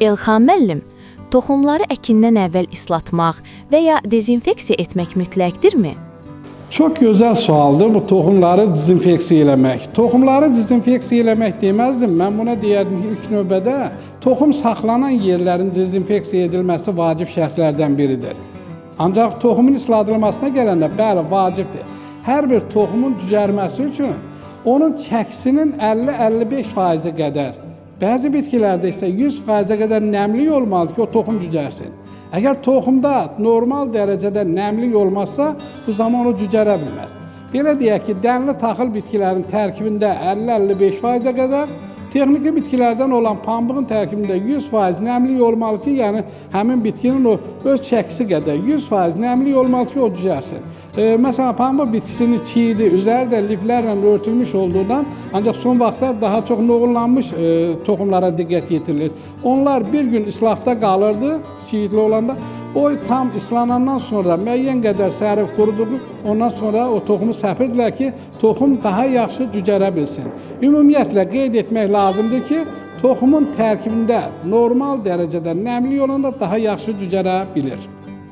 Elxan müəllim, toxumları əkindən əvvəl islatmaq və ya dezinfeksiya etmək mütləqdirmi? Çok güzel sualdır bu toxumları dezinfeksiya eləmək. Toxumları dezinfeksiya eləmək deməzdim. Mən buna deyərdim ki, ilk növbədə toxum saxlanan yerlərin dezinfeksiya edilməsi vacib şərtlərdən biridir. Ancaq toxumun isladılmasına gələndə bəli vacibdir. Hər bir toxumun cücərməsi üçün onun çəkisinin 50-55% qədər, bəzi bitkilərdə isə 100% qədər nəmlik olmalıdır ki, o toxum cücərsin. Əgər toxumda normal dərəcədə nəmlik olmazsa, bu zaman o cücərə bilməz. Belə deyək ki, dənli taxıl bitkilərin tərkibində 50-55% qədər, texniki bitkilərdən olan pambığın tərkibində 100% nəmlik olmalı ki, yəni həmin bitkinin o öz çəkisi qədər 100% nəmlik olmalı ki, o cücərsin. Məsələn, pambıq bitkisinin çiğidi, üzəri də liflərlə örtülmüş olduğundan, ancaq son vaxtlar daha çox noğullanmış toxumlara diqqət yetirilir. Onlar bir gün islaqda qalırdı, çiğidli olanda. O tam islanandan sonra müəyyən qədər sərif quruduq, ondan sonra o toxumu səpirdilər ki, toxum daha yaxşı cücərə bilsin. Ümumiyyətlə qeyd etmək lazımdır ki, toxumun tərkibində normal dərəcədə nəmlik olanda daha yaxşı cücərə bilir.